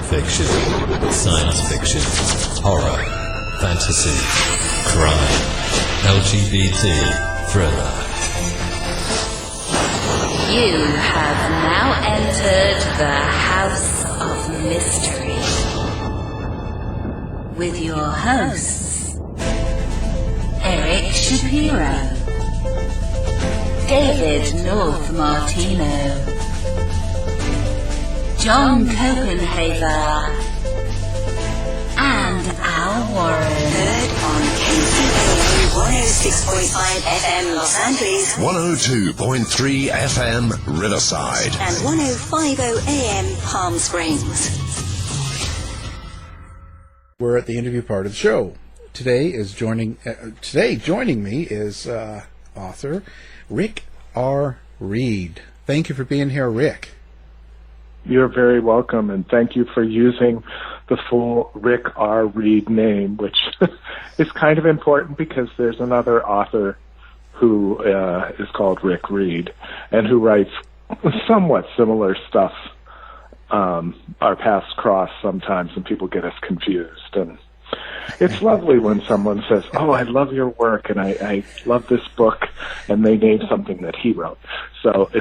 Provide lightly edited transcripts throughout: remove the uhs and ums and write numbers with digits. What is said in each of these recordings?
fiction, science fiction, horror, fantasy, crime, LGBT, thriller. You have now entered the House of Mystery with your hosts, Eric Shapiro, David North Martino, John Copenhaver, and Al Warren. Heard on KCAA 106.5 FM Los Angeles, 102.3 FM Riverside, and 105.0 AM Palm Springs. We're at the interview part of the show. Today joining me is author Rick R. Reed. Thank you for being here, Rick. You're very welcome, and thank you for using the full Rick R. Reed name, which is kind of important because there's another author who is called Rick Reed and who writes somewhat similar stuff. Our paths cross sometimes and people get us confused, and it's lovely when someone says, "Oh, I love your work and I love this book," and they name something that he wrote. So I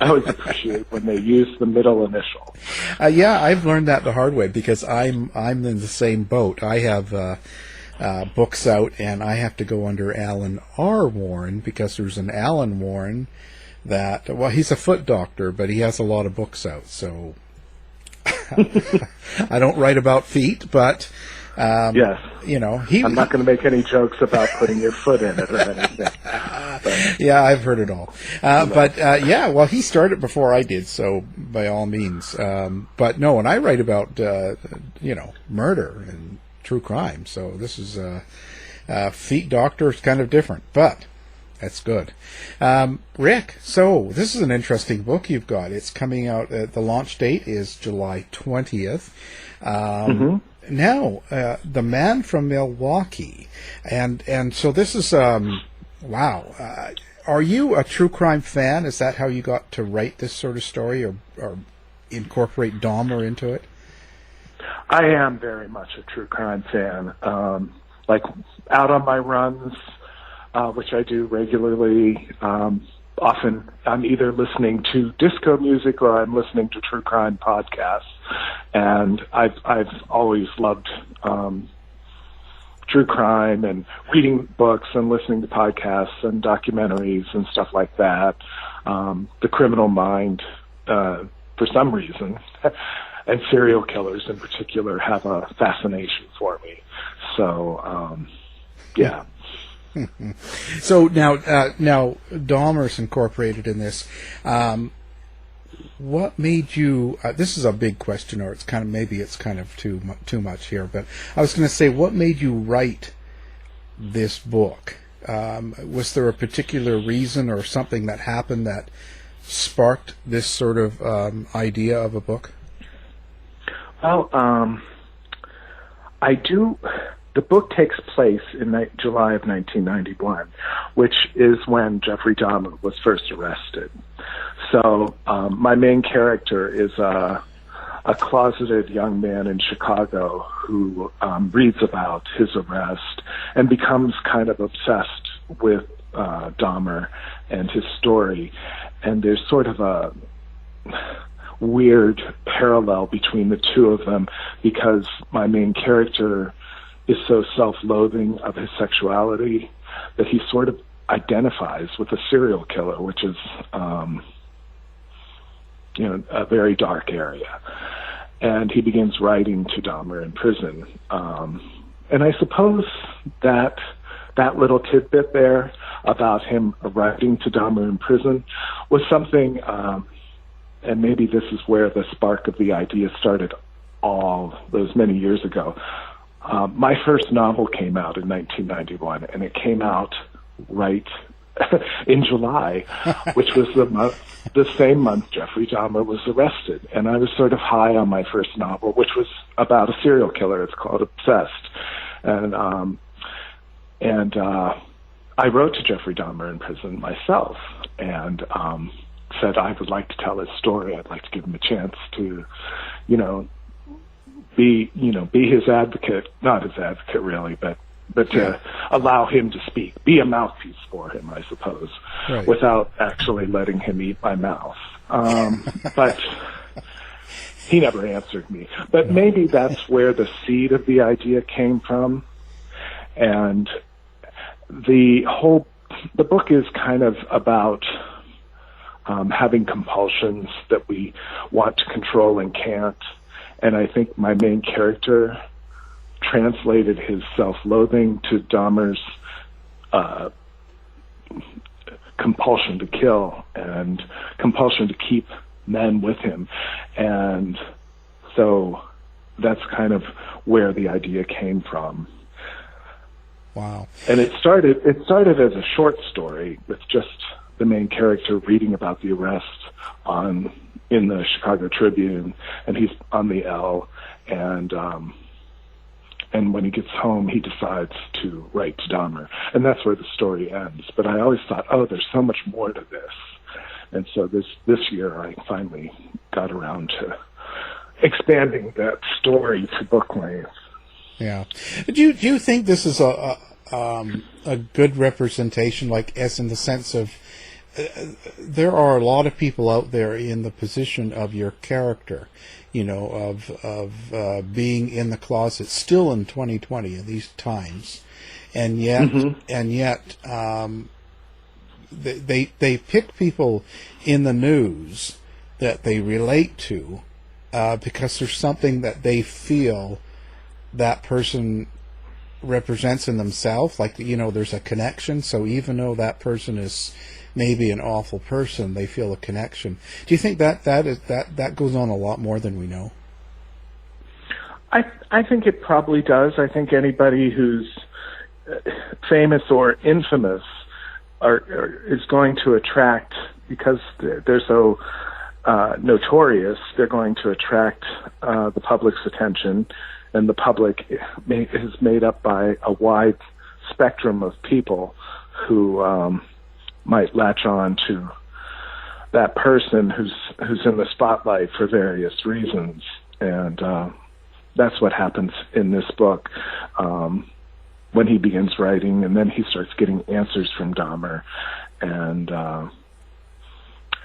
always appreciate when they use the middle initial. Yeah, I've learned that the hard way because I'm in the same boat. I have books out and I have to go under Alan R. Warren because there's an Alan Warren he's a foot doctor, but he has a lot of books out. So I don't write about feet, but yes, I'm not going to make any jokes about putting your foot in it or anything. But, yeah, I've heard it all. Well, he started before I did, so by all means. But no, and I write about murder and true crime. So this is feet doctor is kind of different, but that's good. Rick, so this is an interesting book you've got. It's coming out, the launch date is July 20th. Now, The Man from Milwaukee. And so this is, wow. Are you a true crime fan? Is that how you got to write this sort of story or incorporate Dahmer into it? I am very much a true crime fan. Like out on my runs, which I do regularly. Often I'm either listening to disco music or I'm listening to true crime podcasts. And I've always loved true crime and reading books and listening to podcasts and documentaries and stuff like that. The criminal mind, for some reason, and serial killers in particular have a fascination for me. So, yeah. So now Dahmer's incorporated in this. What made you? This is a big question, or it's kind of too much here. But I was going to say, what made you write this book? Was there a particular reason or something that happened that sparked this sort of idea of a book? Well, I do. The book takes place in July of 1991, which is when Jeffrey Dahmer was first arrested. So my main character is a closeted young man in Chicago who reads about his arrest and becomes kind of obsessed with Dahmer and his story. And there's sort of a weird parallel between the two of them because my main character is so self-loathing of his sexuality that he sort of identifies with a serial killer, which is, a very dark area. And he begins writing to Dahmer in prison. And I suppose that little tidbit there about him writing to Dahmer in prison was something, and maybe this is where the spark of the idea started all those many years ago. My first novel came out in 1991, and it came out right in July, which was the same month Jeffrey Dahmer was arrested. And I was sort of high on my first novel, which was about a serial killer. It's called Obsessed. And I wrote to Jeffrey Dahmer in prison myself and said I would like to tell his story. I'd like to give him a chance to, be his advocate, not his advocate really, but to allow him to speak, be a mouthpiece for him, I suppose, right, without actually letting him eat my mouth. But he never answered me. But maybe that's where the seed of the idea came from. And the book is kind of about having compulsions that we want to control and can't. And I think my main character translated his self-loathing to Dahmer's compulsion to kill and compulsion to keep men with him. And so that's kind of where the idea came from. Wow. And it started as a short story with just the main character reading about the arrest in the Chicago Tribune, and he's on the L, and when he gets home, he decides to write to Dahmer, and that's where the story ends. But I always thought, there's so much more to this, and so this year I finally got around to expanding that story to book length. Yeah. Do you think this is a good representation, like as in the sense of there are a lot of people out there in the position of your character, of being in the closet still in 2020 in these times, and yet they pick people in the news that they relate to because there's something that they feel that person represents in themselves, like there's a connection. So even though that person is maybe an awful person, they feel a connection. Do you think that goes on a lot more than we know? I think it probably does. I think anybody who's famous or infamous is going to attract, because they're so notorious, they're going to attract the public's attention, and the public is made up by a wide spectrum of people who might latch on to that person who's in the spotlight for various reasons. And that's what happens in this book when he begins writing, and then he starts getting answers from Dahmer, and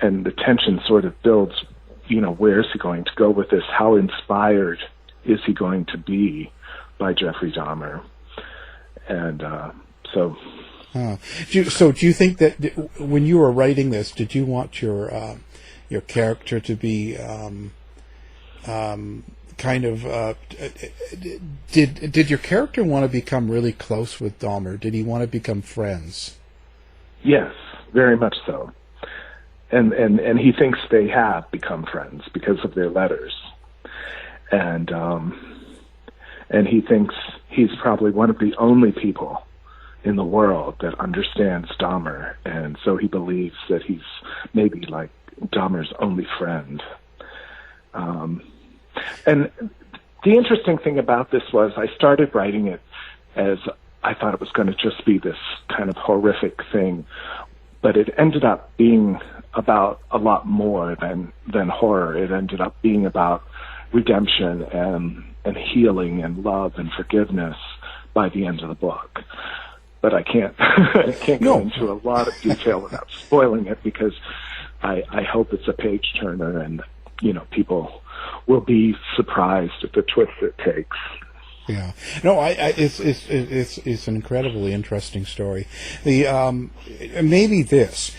the tension sort of builds. Where is he going to go with this? How inspired is he going to be by Jeffrey Dahmer? And so... So do you think that when you were writing this, did you want your character to be did your character want to become really close with Dahmer? Did he want to become friends? Yes, very much so. And he thinks they have become friends because of their letters. And he thinks he's probably one of the only people in the world that understands Dahmer, and so he believes that he's maybe like Dahmer's only friend. And the interesting thing about this was I started writing it as I thought it was going to just be this kind of horrific thing, but it ended up being about a lot more than horror. It ended up being about redemption and healing and love and forgiveness by the end of the book. But I can't go into a lot of detail without spoiling it, because I hope it's a page turner, and people will be surprised at the twist it takes. Yeah, no, it's an incredibly interesting story. The maybe this,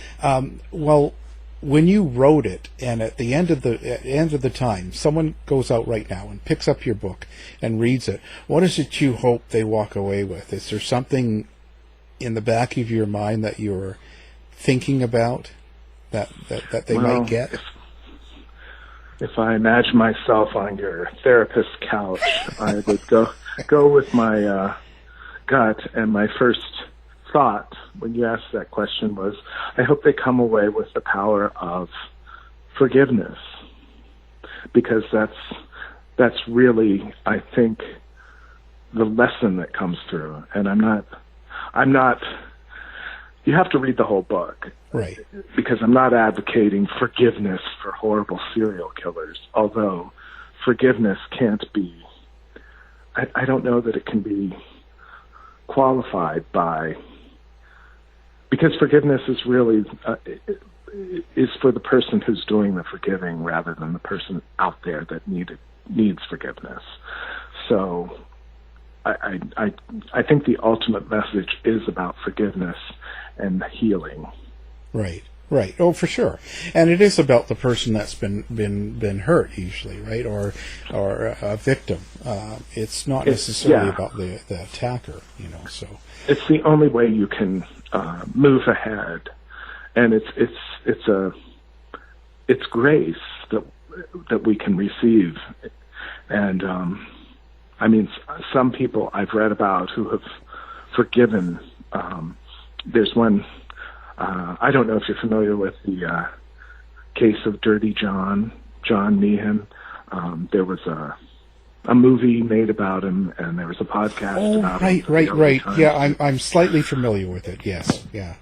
well, when you wrote it, and at the end of the time, someone goes out right now and picks up your book and reads it. What is it you hope they walk away with? Is there something in the back of your mind that you're thinking about that they might get? If I imagine myself on your therapist's couch, I would go with my gut, and my first thought when you asked that question was, I hope they come away with the power of forgiveness, because that's really, I think, the lesson that comes through. And I'm not, you have to read the whole book. Right. Because I'm not advocating forgiveness for horrible serial killers, although forgiveness can't be I don't know that it can be qualified by, because forgiveness is really is for the person who's doing the forgiving rather than the person out there that needs forgiveness. So I think the ultimate message is about forgiveness and healing. Right. Right. Oh, for sure. And it is about the person that's been hurt usually, right? Or a victim. It's not necessarily about the attacker, so. It's the only way you can move ahead. And it's grace that we can receive. And, some people I've read about who have forgiven, there's one, I don't know if you're familiar with the case of Dirty John Meehan. There was a movie made about him, and there was a podcast about him. Right. Yeah, I'm slightly familiar with it. Yes, yeah.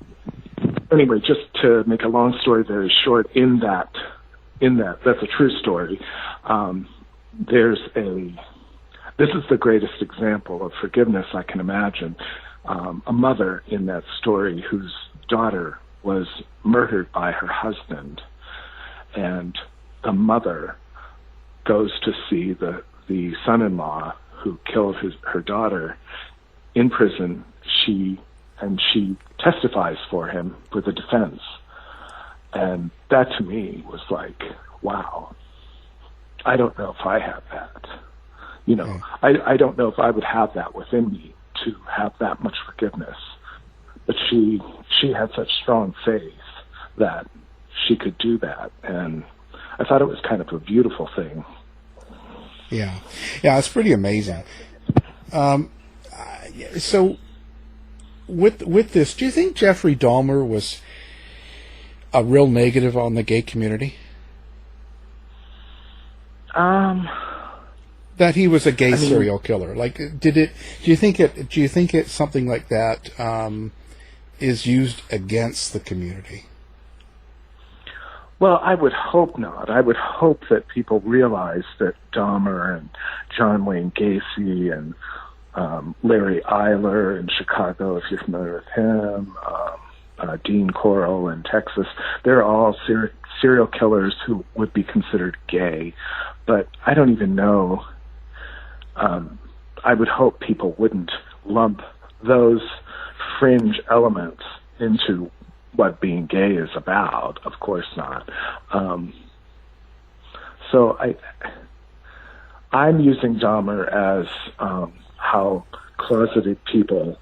Anyway, just to make a long story very short, in that that's a true story. This is the greatest example of forgiveness I can imagine. A mother in that story whose daughter was murdered by her husband, and the mother goes to see the son-in-law who killed her daughter in prison. She testifies for him for the defense, and that to me was like, wow. I don't know if I have that. I don't know if I would have that within me to have that much forgiveness. But she had such strong faith that she could do that, and I thought it was kind of a beautiful thing. Yeah, it's pretty amazing. So, with this, do you think Jeffrey Dahmer was a real negative on the gay community? That he was a gay serial killer. Like, do you think it something like that is used against the community? Well, I would hope not. I would hope that people realize that Dahmer and John Wayne Gacy and Larry Eiler in Chicago, if you're familiar with him, Dean Corll in Texas, they're all serial killers who would be considered gay. But I don't even know. I would hope people wouldn't lump those fringe elements into what being gay is about. Of course not. So I'm using Dahmer as how closeted people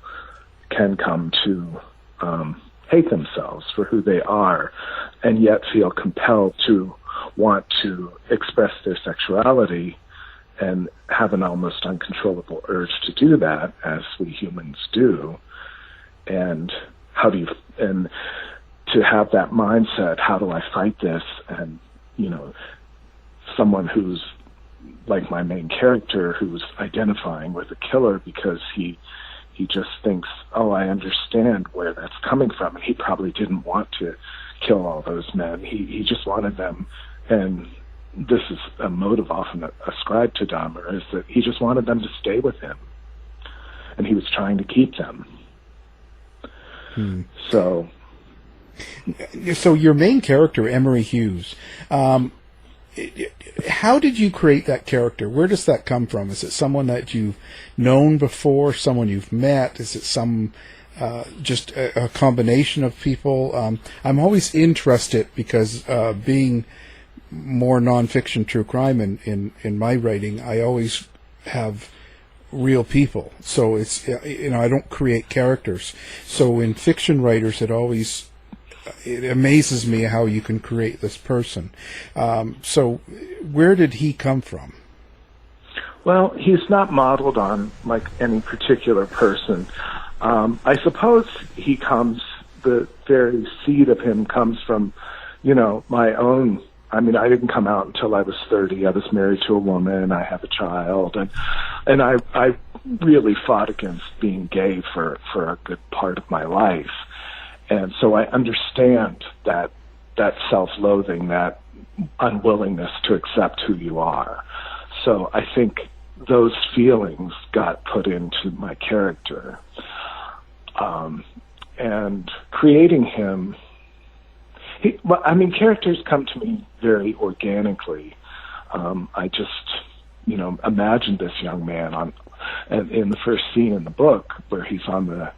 can come to hate themselves for who they are, and yet feel compelled to want to express their sexuality and have an almost uncontrollable urge to do that, as we humans do. And and to have that mindset, how do I fight this? And, someone who's like my main character, who's identifying with a killer because he just thinks, oh, I understand where that's coming from. And he probably didn't want to kill all those men. He just wanted them. And this is a motive often ascribed to Dahmer, is that he just wanted them to stay with him. And he was trying to keep them. So your main character, Emory Hughes, how did you create that character? Where does that come from? Is it someone that you've known before, someone you've met? Is it just a combination of people? I'm always interested because being more nonfiction true crime in my writing, I always have real people. So it's, I don't create characters. So in fiction writers, it amazes me how you can create this person. So where did he come from? Well, he's not modeled on like any particular person. I suppose the very seed of him comes from, my own. I mean, I didn't come out until I was 30. I was married to a woman. I have a child, and I really fought against being gay for a good part of my life. And so I understand that self-loathing, that unwillingness to accept who you are. So I think those feelings got put into my character. And creating him, characters come to me very organically. I just, imagined this young man in the first scene in the book where he's on the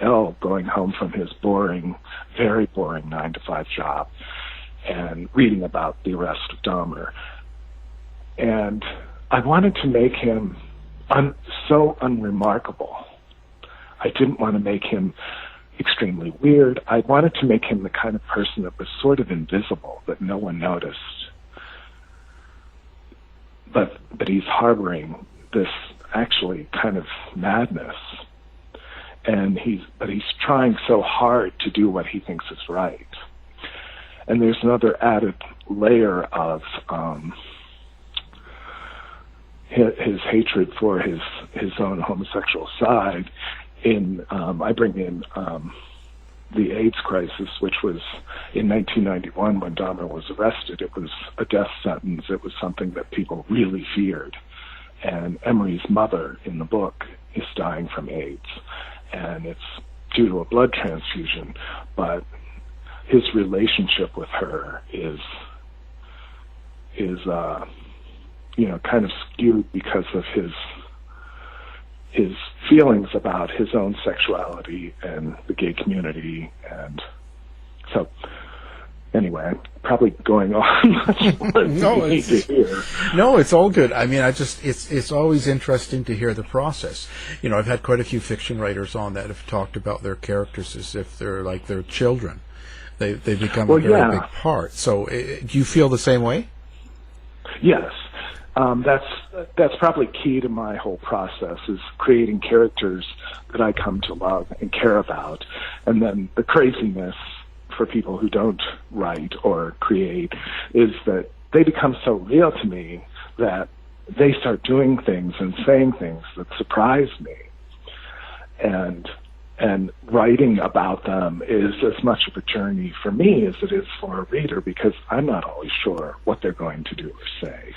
L going home from his very boring 9-to-5 job and reading about the arrest of Dahmer. And I wanted to make him so unremarkable. I didn't want to make him extremely weird. I wanted to make him the kind of person that was sort of invisible, that no one noticed. But he's harboring this actually kind of madness. And he's trying so hard to do what he thinks is right. And there's another added layer of his hatred for his own homosexual side. I bring in the AIDS crisis, which was in 1991 when Dahmer was arrested. It was a death sentence. It was something that people really feared. And Emory's mother in the book is dying from AIDS, and it's due to a blood transfusion. But his relationship with her is kind of skewed because of his feelings about his own sexuality and the gay community. And so anyway, I'm probably going on much more than you need to hear. No, it's all good. I mean, it's always interesting to hear the process. I've had quite a few fiction writers on that have talked about their characters as if they're like their children. They become a very big part. So do you feel the same way? Yes. That's probably key to my whole process, is creating characters that I come to love and care about. And then the craziness for people who don't write or create is that they become so real to me that they start doing things and saying things that surprise me. And writing about them is as much of a journey for me as it is for a reader, because I'm not always sure what they're going to do or say.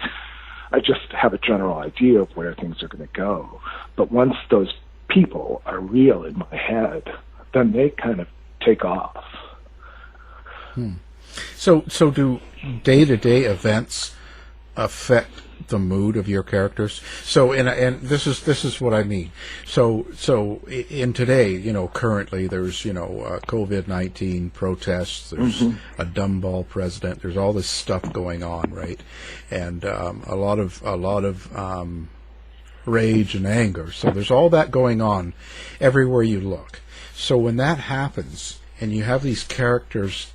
I just have a general idea of where things are going to go. But once those people are real in my head, then they kind of take off. So do day-to-day events affect the mood of your characters? So, and this is what I mean. So in today, currently there's COVID-19 protests. There's a dumbball president. There's all this stuff going on, right? And a lot of rage and anger. So there's all that going on everywhere you look. So when that happens, and you have these characters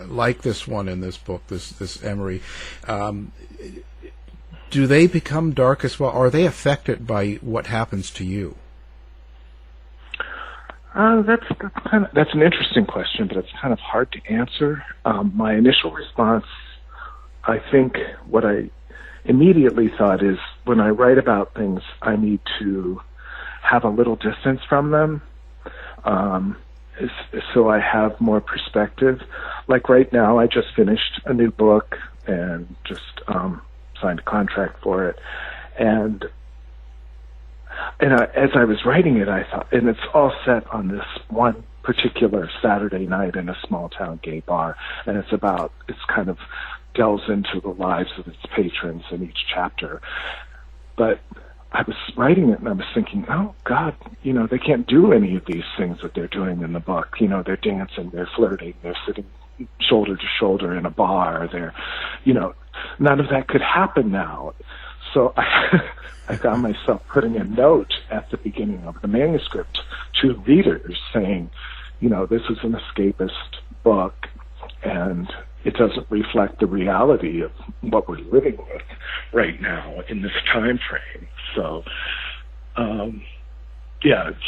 like this one in this book, this Emory. Do they become dark as well? Are they affected by what happens to you? That's an interesting question, but it's kind of hard to answer. My initial response, I think what I immediately thought is, when I write about things, I need to have a little distance from them, so I have more perspective. Like right now, I just finished a new book and just signed a contract for it, and as I was writing it, I thought, and it's all set on this one particular Saturday night in a small town gay bar, and it's kind of delves into the lives of its patrons in each chapter. But I was writing it and I was thinking, oh God, they can't do any of these things that they're doing in the book. They're dancing, they're flirting, they're sitting shoulder to shoulder in a bar. None of that could happen now. So I found myself putting a note at the beginning of the manuscript to readers saying, this is an escapist book, and it doesn't reflect the reality of what we're living with right now in this time frame. So,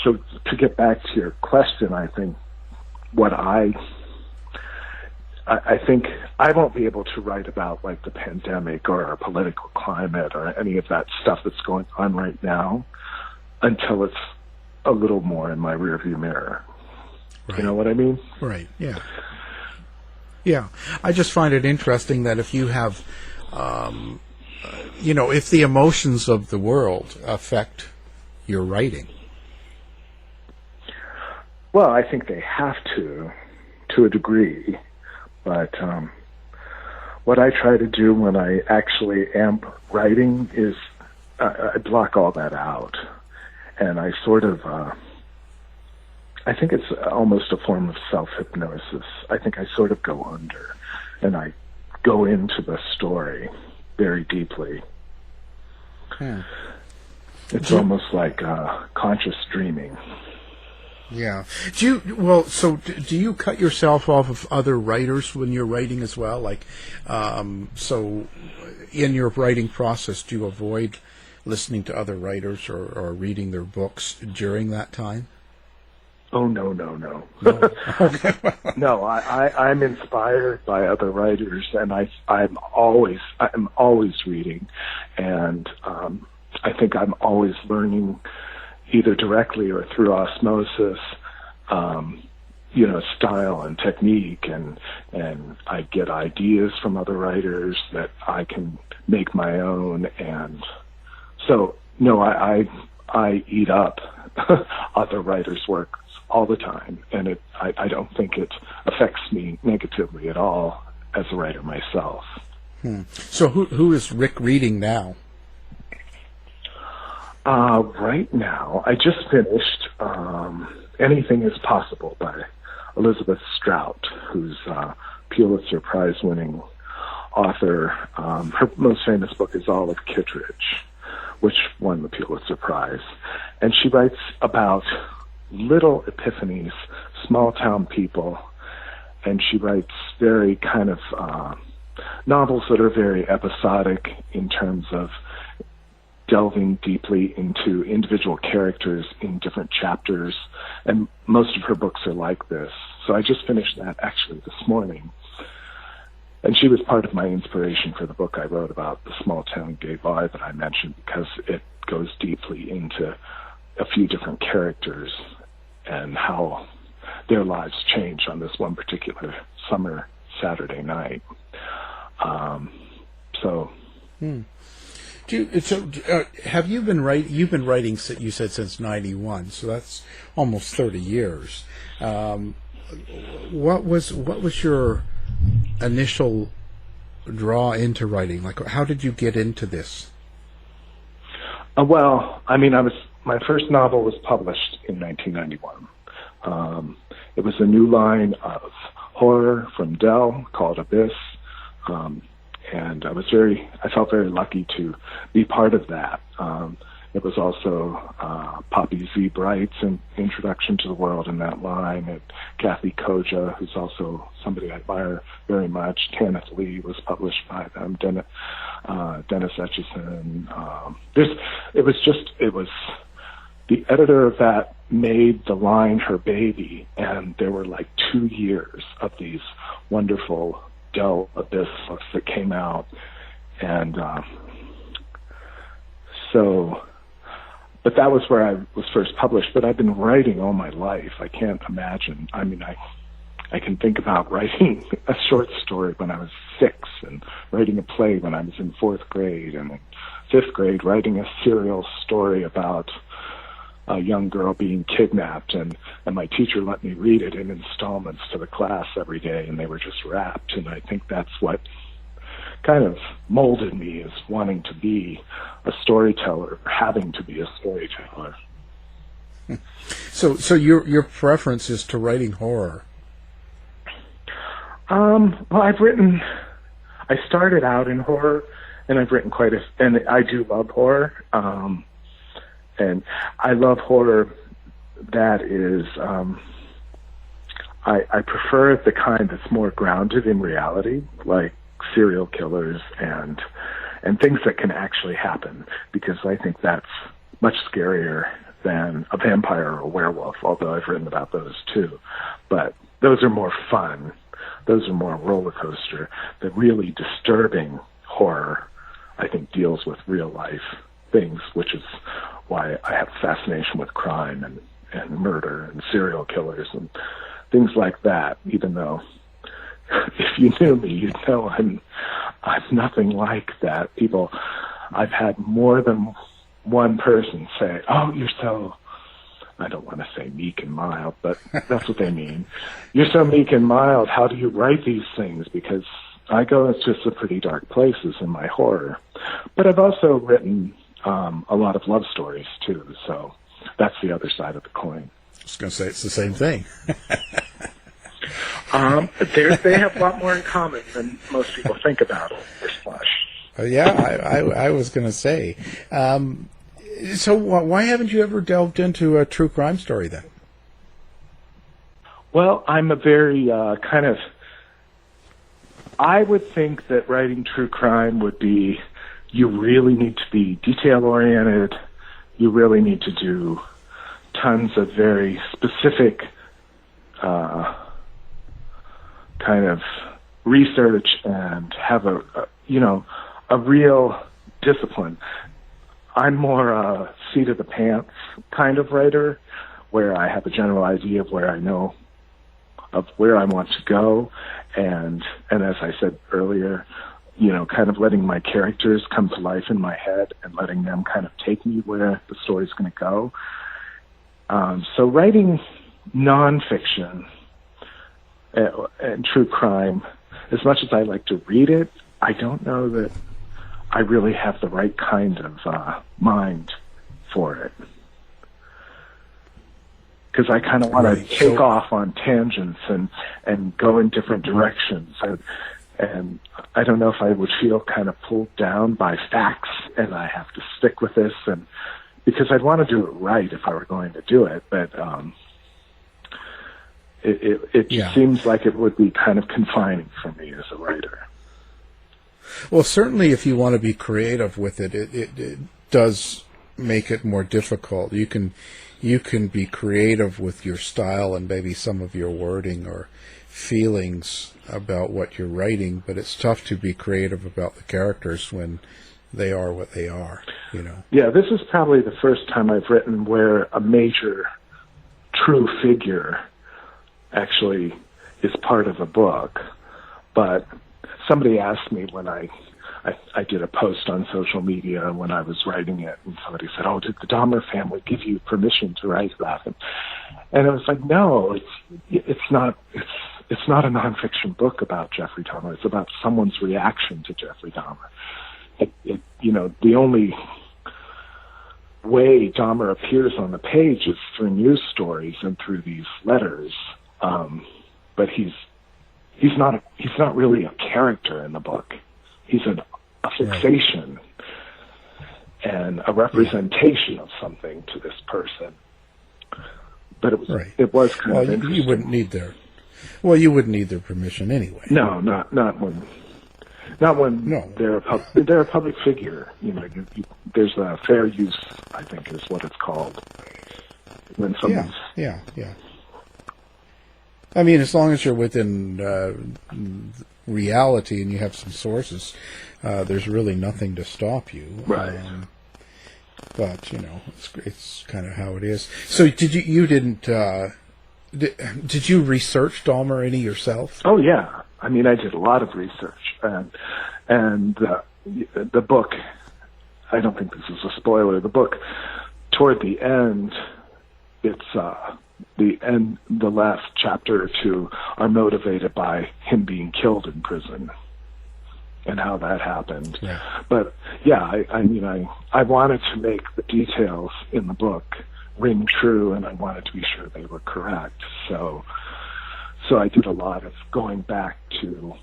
so to get back to your question, I think I think I won't be able to write about like the pandemic or our political climate or any of that stuff that's going on right now until it's a little more in my rearview mirror. Right. You know what I mean? Right. Yeah. Yeah. I just find it interesting that if you have a if the emotions of the world affect your writing. Well, I think they have to a degree, but what I try to do when I actually am writing is I block all that out, and I sort of, I think it's almost a form of self-hypnosis. I think I sort of go under, and I go into the story very deeply. It's almost like conscious dreaming. Yeah. Do you cut yourself off of other writers when you're writing as well? Like, so in your writing process, do you avoid listening to other writers or reading their books during that time? Oh, no. No, I'm inspired by other writers, and I'm always reading, and I think I'm always learning, either directly or through osmosis, style and technique, and I get ideas from other writers that I can make my own, and so no, I eat up other writers' work all the time, and I don't think it affects me negatively at all as a writer myself. So who is Rick reading now? Right now, I just finished Anything is Possible by Elizabeth Strout, who's a Pulitzer Prize-winning author. Her most famous book is Olive Kittredge, which won the Pulitzer Prize. And she writes about little epiphanies, small-town people, and she writes very kind of novels that are very episodic in terms of delving deeply into individual characters in different chapters, and most of her books are like this. So I just finished that actually this morning, and she was part of my inspiration for the book I wrote about the small-town gay bar that I mentioned, because it goes deeply into a few different characters and how their lives change on this one particular summer Saturday night. Have you been writing? You've been writing, you said, since '91, so that's almost 30 years. What was your initial draw into writing? Like, how did you get into this? Well, I mean, my first novel was published in 1991. It was a new line of horror from Dell called Abyss. And I felt very lucky to be part of that. It was also Poppy Z. Bright's introduction to the world in that line, and Kathy Koja, who's also somebody I admire very much. Tanith Lee was published by them. Dennis Etchison. It was the editor of that made the line her baby, and there were like 2 years of these wonderful Dell Abyss books that came out, and but that was where I was first published. But I've been writing all my life. I can't imagine. I mean, I can think about writing a short story when I was 6, and writing a play when I was in 4th grade, and in 5th grade writing a serial story about a young girl being kidnapped, and my teacher let me read it in installments to the class every day, and they were just wrapped. And I think that's what kind of molded me, as wanting to be a storyteller, having to be a storyteller. So your preference is to writing horror? Well, I started out in horror, and I've written and I do love horror. And I love horror that is, I prefer the kind that's more grounded in reality, like serial killers and things that can actually happen, because I think that's much scarier than a vampire or a werewolf, although I've written about those too. But those are more fun. Those are more roller coaster. The really disturbing horror, I think, deals with real life things, which is why I have a fascination with crime and murder and serial killers and things like that, even though if you knew me, you'd know I'm nothing like that. I've had more than one person say, "Oh, you're so," I don't want to say meek and mild, but that's what they mean. "You're so meek and mild. How do you write these things?" Because I go into some pretty dark places in my horror. But I've also written a lot of love stories, too. So that's the other side of the coin. I was going to say it's the same thing. They have a lot more in common than most people think about it. Yeah, I was going to say. So why haven't you ever delved into a true crime story then? Well, I'm a very I would think that writing true crime would be, you really need to be detail-oriented. You really need to do tons of very specific kind of research and have a real discipline. I'm more a seat of the pants kind of writer, where I have a general idea of where I want to go, and as I said earlier, kind of letting my characters come to life in my head and letting them kind of take me where the story's going to go. So writing nonfiction and true crime, as much as I like to read it, I don't know that I really have the right kind of mind for it. Because I kind of want to take off on tangents and go in different directions. And I don't know if I would feel kind of pulled down by facts and I have to stick with this, and because I'd want to do it right if I were going to do it, but it seems like it would be kind of confining for me as a writer. Well, certainly if you want to be creative with it, it does make it more difficult. You can be creative with your style and maybe some of your wording or feelings about what you're writing, but it's tough to be creative about the characters when they are what they are, Yeah, this is probably the first time I've written where a major true figure actually is part of a book. But somebody asked me when I did a post on social media when I was writing it, and somebody said, "Oh, did the Dahmer family give you permission to write that?" And I was like, "No, it's not. It's not a nonfiction book about Jeffrey Dahmer. It's about someone's reaction to Jeffrey Dahmer. The only way Dahmer appears on the page is through news stories and through these letters. But he's not really a character in the book. He's a fixation and a representation of something to this person." But it was kind of interesting. You wouldn't need their permission anyway. No, not when they're a public figure. There's a fair use, I think, is what it's called. When someone's yeah. I mean, as long as you're within reality and you have some sources, there's really nothing to stop you. Right. But it's kind of how it is. So did you research Dahmer any yourself? Oh yeah. I mean, I did a lot of research, and the book. I don't think this is a spoiler. The book, toward the end, it's the last chapter or two are motivated by him being killed in prison and how that happened. Yeah. But yeah, I wanted to make the details in the book ring true, and I wanted to be sure they were correct. So I did a lot of going back to,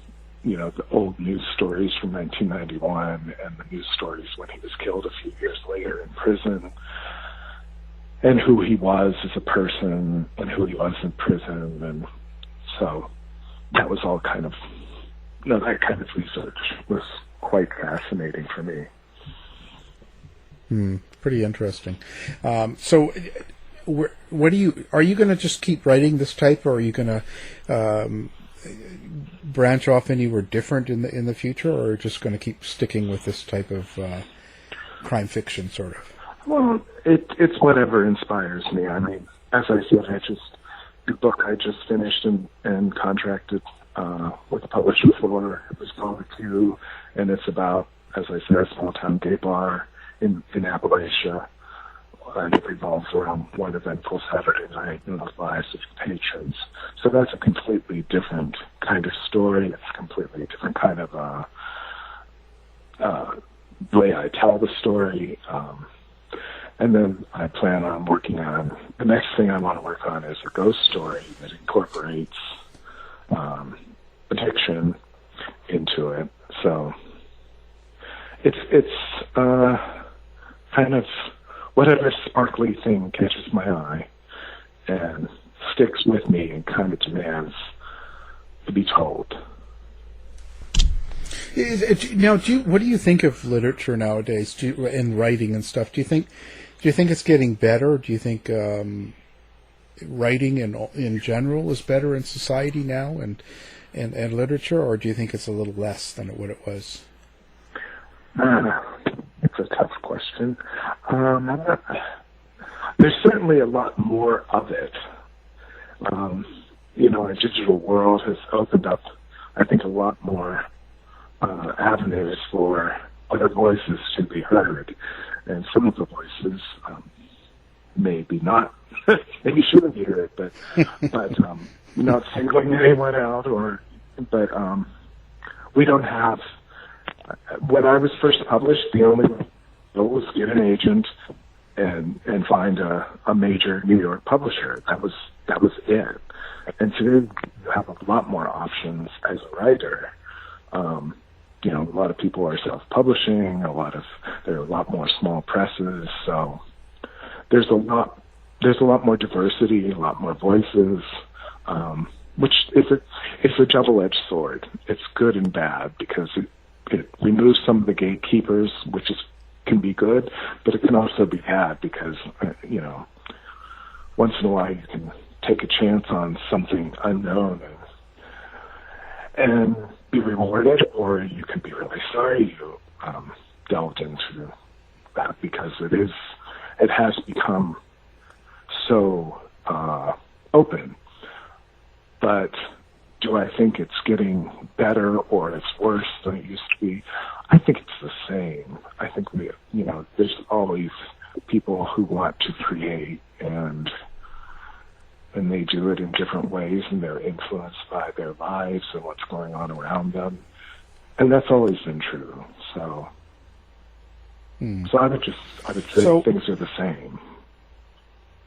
the old news stories from 1991 and the news stories when he was killed a few years later in prison, and who he was as a person and who he was in prison. And so that was all kind of, that kind of research was quite fascinating for me. Pretty interesting. So are you going to just keep writing this type, or are you going to branch off anywhere different in the future, or just going to keep sticking with this type of crime fiction sort of? Well, it's whatever inspires me. I mean, as I said, the book I just finished and contracted with a publisher before. It was called Q, and it's about, as I said, a small-town gay bar in Appalachia, and it revolves around one eventful Saturday night in the lives of the patrons. So that's a completely different kind of story. It's a completely different kind of way I tell the story. And then I plan on working on, the next thing I want to work on is a ghost story that incorporates addiction into it. So it's kind of whatever sparkly thing catches my eye and sticks with me and kind of demands to be told. Now, what do you think of literature nowadays, in writing and stuff? Do you think it's getting better? Do you think writing in general is better in society now and literature, or do you think it's a little less than what it was? It's a tough question. There's certainly a lot more of it. Our digital world has opened up, I think, a lot more avenues for other voices to be heard. And some of the voices maybe not, maybe shouldn't be heard, but not singling anyone out, but we don't have, when I was first published, the only way was get an agent and find a major New York publisher. That was it. And today you have a lot more options as a writer. A lot of people are self-publishing. There are a lot more small presses. So there's a lot more diversity, a lot more voices, which it's a double-edged sword. It's good and bad because it removes some of the gatekeepers, which can be good, but it can also be bad because, once in a while you can take a chance on something unknown and be rewarded, or you can be really sorry you delved into that because it has become so open. But do I think it's getting better or it's worse than it used to be? I think it's the same. I think there's always people who want to create and they do it in different ways, and they're influenced by their lives and what's going on around them. And that's always been true. So I would say things are the same.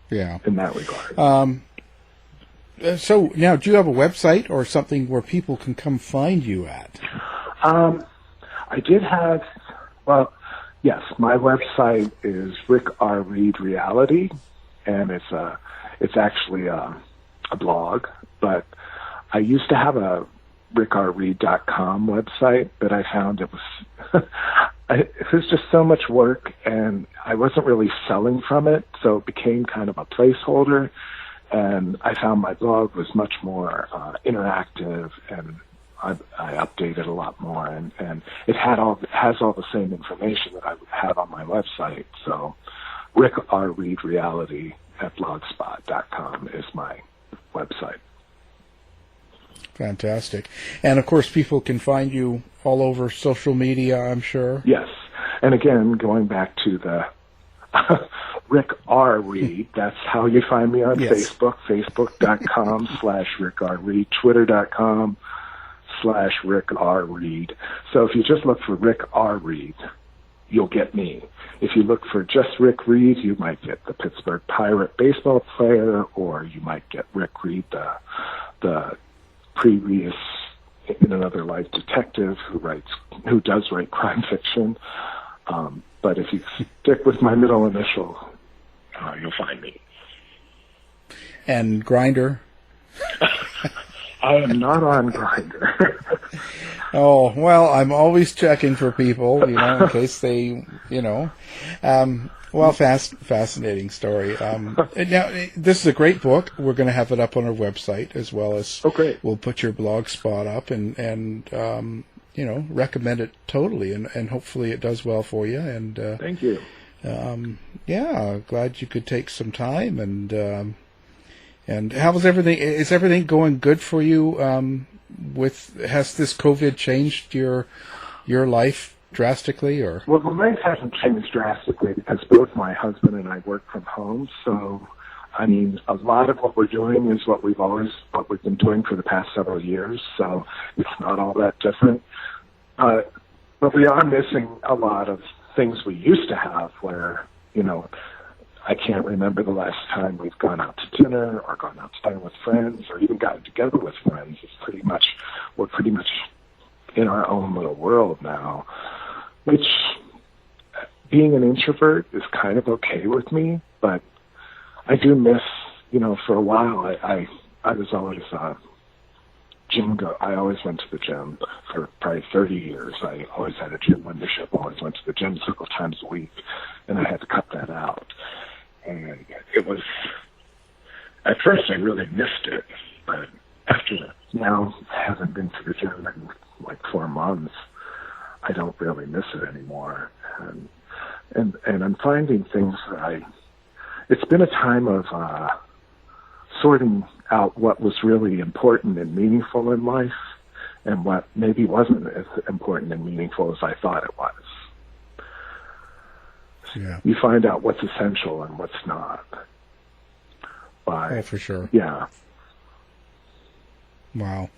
Yeah. In that regard. So now, do you have a website or something where people can come find you at? I did have, yes, my website is Rick R. Reed Reality, and it's actually a blog, but I used to have a rickrreed.com website, but I found it was just so much work, and I wasn't really selling from it, so it became kind of a placeholder. And I found my blog was much more interactive, and I updated a lot more, and it has all the same information that I would have on my website. So Rick R. Reed Reality at blogspot.com is my website. Fantastic. And of course, people can find you all over social media, I'm sure. Yes. And again, going back to the Rick R. Reed, that's how you find me on Facebook, facebook.com/Rick R. Reed, twitter.com/Rick R. Reed. So if you just look for Rick R. Reed, you'll get me. If you look for just Rick Reed, you might get the Pittsburgh Pirate baseball player, or you might get Rick Reed, the previous In Another Life detective who does write crime fiction. But if you stick with my middle initial, you'll find me. And Grindr? I am not on Grindr. Oh, well, I'm always checking for people, in case they, fascinating story. Now, this is a great book. We're going to have it up on our website, as well as we'll put your blog spot up and recommend it totally, and hopefully it does well for you. And thank you. Glad you could take some time, and And how is everything? Is everything going good for you? Has this COVID changed your life drastically, or? Well, the life hasn't changed drastically because both my husband and I work from home. So, I mean, a lot of what we're doing is what we've been doing for the past several years. So it's not all that different. But we are missing a lot of things we used to have where, you know, I can't remember the last time we've gone out to dinner or gone out to dinner with friends or even gotten together with friends. We're pretty much in our own little world now, which being an introvert is kind of okay with me, but I do miss, you know, for a while I was always I always went to the gym for probably 30 years. I always had a gym membership, always went to the gym several times a week, and I had to cut that out. And it was, at first I really missed it, but after now I haven't been to the gym in like 4 months, I don't really miss it anymore. And I'm finding things that it's been a time of sorting out what was really important and meaningful in life and what maybe wasn't as important and meaningful as I thought it was. Yeah. You find out what's essential and what's not. Oh, for sure. Yeah. Wow.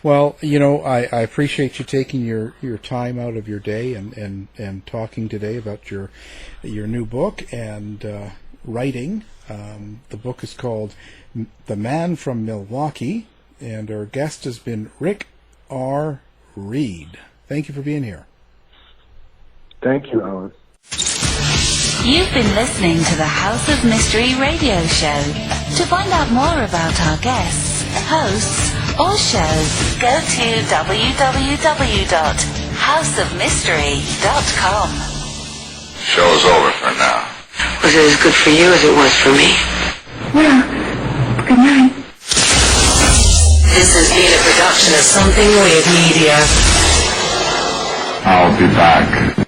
Well, you know, I appreciate you taking your time out of your day and talking today about your new book and writing. The book is called The Man from Milwaukee, and our guest has been Rick R. Reed. Thank you for being here. Thank you, Alan. You've been listening to the House of Mystery radio show. To find out more about our guests, hosts, or shows, go to www.houseofmystery.com. Show's over for now. Was it as good for you as it was for me? Well, good night. This has been a production of Something Weird Media. I'll be back.